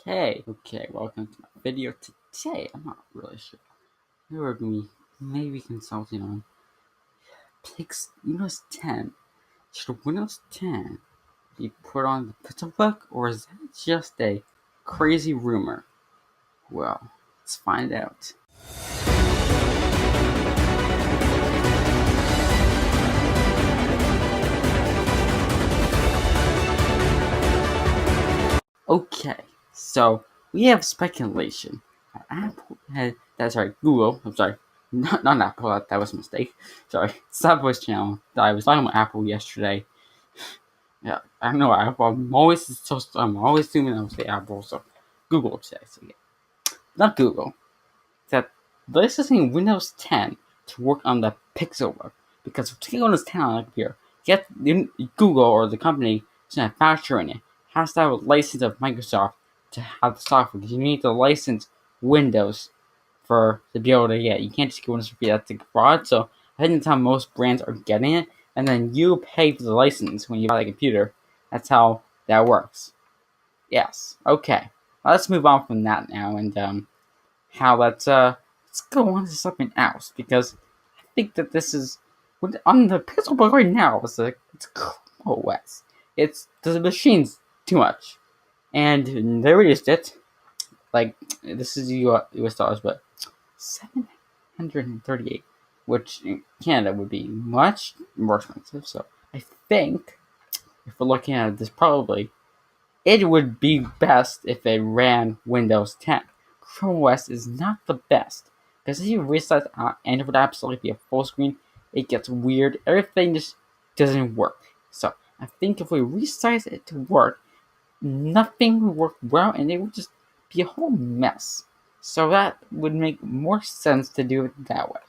Okay, welcome to my video. Today, I'm not really sure. We're going to be maybe consulting on Windows 10. Should Windows 10 be put on the pixel book, or is that just a crazy rumor? Well, let's find out. Okay, so we have speculation that Google, I'm sorry, not Apple, that was a mistake. Sorry, it's that voice channel that I was talking about Apple yesterday. Yeah, I know Apple, I'm always assuming I would say Apple, so Google today, so yeah. Not Google, that this is in Windows 10 to work on the Pixel book, because to get Windows 10 on a computer, Google or the company that's manufacturing it has to have a license of Microsoft to have the software, because you need to license Windows to be able to get it. You can't just get Windows for free, that's like fraud, so I think that's how most brands are getting it, and then you pay for the license when you buy the computer. That's how that works. Yes, okay. Let's move on from that now, and let's go on to something else, because I think that this is on the Pixel book right now. It's Chrome OS. It's the machine's too much, and they reduced it. Like, this is US dollars, but $738, which in Canada would be much more expensive. So I think if we're looking at this, probably it would be best if it ran Windows 10. Chrome OS is not the best, because if you restart Android apps so like a full screen, it gets weird. Everything just doesn't work. So I think if we resize it to work, nothing would work well, and it would just be a whole mess. So that would make more sense to do it that way.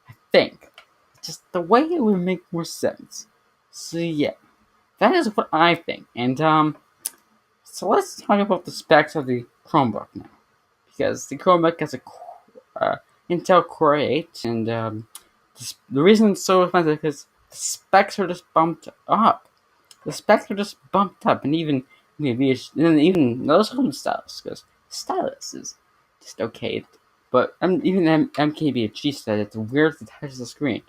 I think just the way it would make more sense. So yeah, that is what I think. And so let's talk about the specs of the Chromebook now, because the Chromebook has a Intel Core 8, and the reason it's so expensive is because the specs are just bumped up. The specs are just bumped up, and even those home stylus, because stylus is just okay. But even MKBHD said it's weird to touch the screen.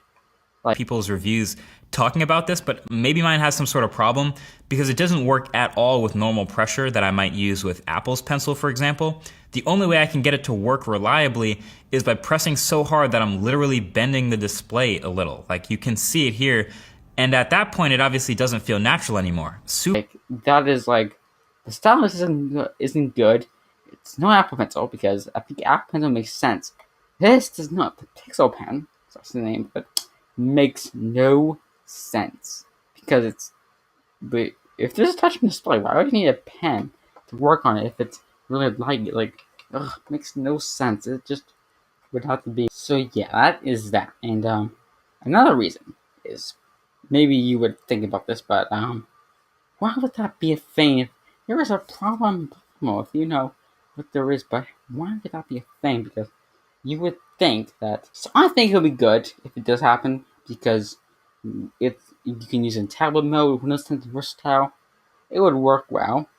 People's reviews talking about this, but maybe mine has some sort of problem because it doesn't work at all with normal pressure that I might use with Apple's pencil, for example. The only way I can get it to work reliably is by pressing so hard that I'm literally bending the display a little. Like, you can see it here, and at that point it obviously doesn't feel natural anymore. That is like, the stylus isn't good. It's no Apple Pencil, because I think Apple Pencil makes sense. This does not. The Pixel Pen, that's the name, but makes no sense, because but if there's a touch display, why would you need a pen to work on it if it's really light? Makes no sense. It just would have to be. So yeah, that is that. And another reason is, maybe you would think about this, but why would that be a thing? If there is a problem, if you know what there is, but why would that be a thing? Because you would think that. So I think it'll be good if it does happen, because you can use it in tablet mode. Windows 10 is versatile. It would work well.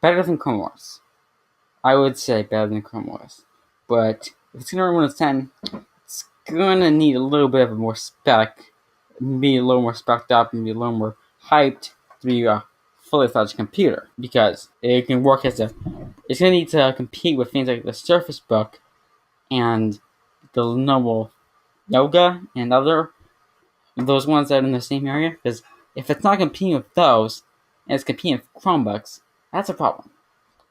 Better than Chrome OS. I would say better than Chrome OS. But if it's gonna run Windows 10, it's gonna need a little bit of a more spec, be a little more specced up, and be a little more hyped to be a fully fledged computer, because it can work it's gonna need to compete with things like the Surface Book and the Lenovo Yoga and those ones that are in the same area. Because if it's not competing with those, and it's competing with Chromebooks, that's a problem.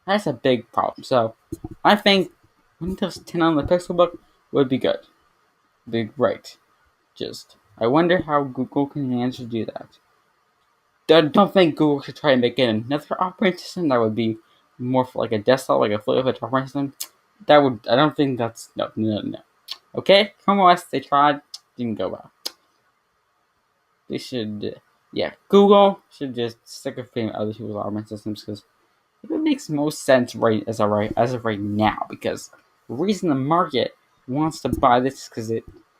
That's a big problem. So I think Windows 10 on the Pixel book would be good. Be great. Just, I wonder how Google can manage to do that. I don't think Google should try and make it another operating system that would be more for like a desktop, like a fully fledged operating system. I don't think that's, no. Okay, Chrome OS, they tried, didn't go well. They should, Google should just stick with other people's operating systems, because it makes most sense as of right now. Because the reason the market wants to buy this is because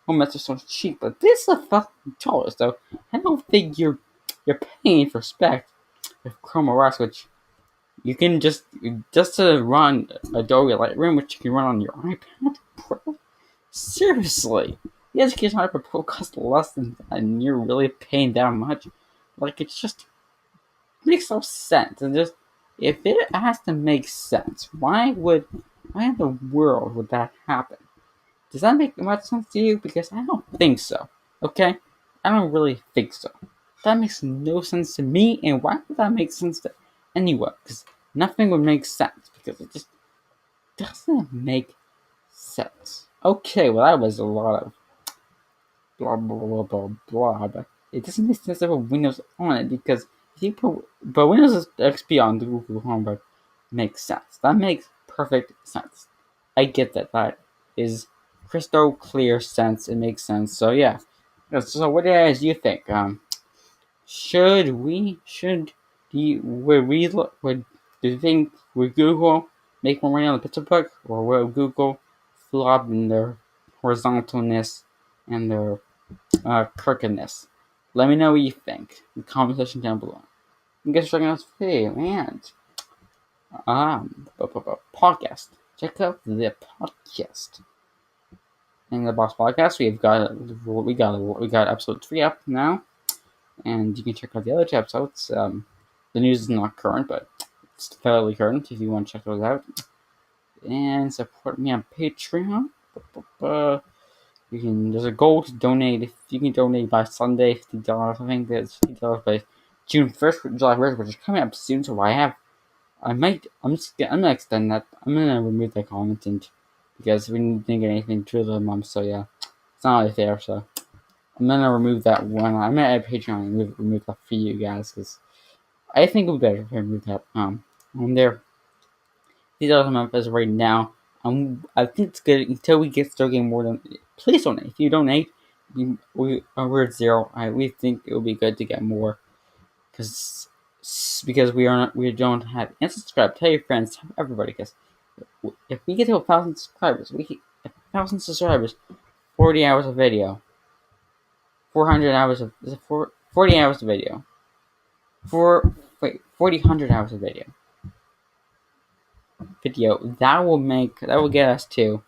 home are so cheap, but this is $1,000, so I don't think you're paying for spec with Chrome OS, which you can just to run Adobe Lightroom, which you can run on your iPad Pro. Seriously, the education iPad Pro costs less than that, and you're really paying that much. Like, it just makes no sense. And just, if it has to make sense, why in the world would that happen? Does that make much sense to you? Because I don't think so. Okay? I don't really think so. That makes no sense to me, and why would that make sense to anyone? Because nothing would make sense, because it just doesn't make sense. Okay, well, that was a lot of blah blah blah blah blah, but it doesn't make sense to put Windows on it, because if you put but Windows XP on the Google Home makes sense. That makes perfect sense. I get that. That is crystal clear sense. It makes sense. So yeah. So what do you think? Would do you think would Google make more money on the pixel book, or will Google flop in their horizontalness and their crookedness? Let me know what you think in the comment section down below. You guys checking out this video, and podcast. Check out the podcast. In the Box Podcast, we got episode 3 up now, and you can check out the other 2 episodes. The news is not current, but it's fairly current if you want to check those out. And support me on Patreon. There's a goal to donate. If you can donate by Sunday, $50. I think that's $50 by June 1st, July 1st, which is coming up soon. So I'm gonna extend that. I'm gonna remove that comment, and because we didn't get anything to the month, so yeah, it's not really fair. So I'm gonna remove that one. I'm gonna add Patreon and remove that for you guys, because I think it would be better if I remove that. On there, $50 a month as of right now. I think it's good until we start getting more than. Please donate. If you donate, we're at 0. We think it would be good to get more, because we don't have. And subscribe. Tell your friends. Tell everybody. Because if we get to 1,000 subscribers, 40 hours of video, 400 hours of 40 hours of video, 400 hours of video. That will get us to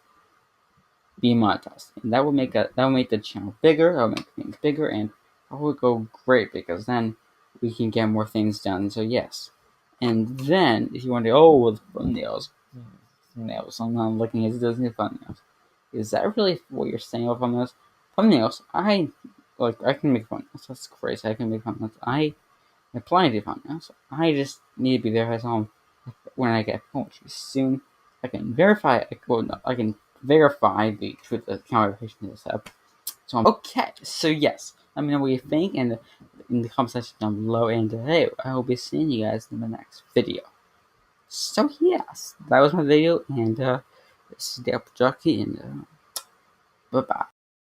be monetized, and that will make the channel bigger. That will make things bigger, and that will go great, because then we can get more things done. So yes, and then if you want to, with thumbnails, I'm not looking at it. Doesn't get thumbnails. Is that really what you're saying about thumbnails? Thumbnails, I can make thumbnails. That's crazy. I can make thumbnails. I apply to thumbnails. I just need to be there when I get poetry soon. I can verify. I can verify the truth of the conversation in this app. So okay. So yes, let me know what you think in the comment section down below. And hey, I will be seeing you guys in the next video. So yes, that was my video, and this is the Apple Jockey, and bye bye.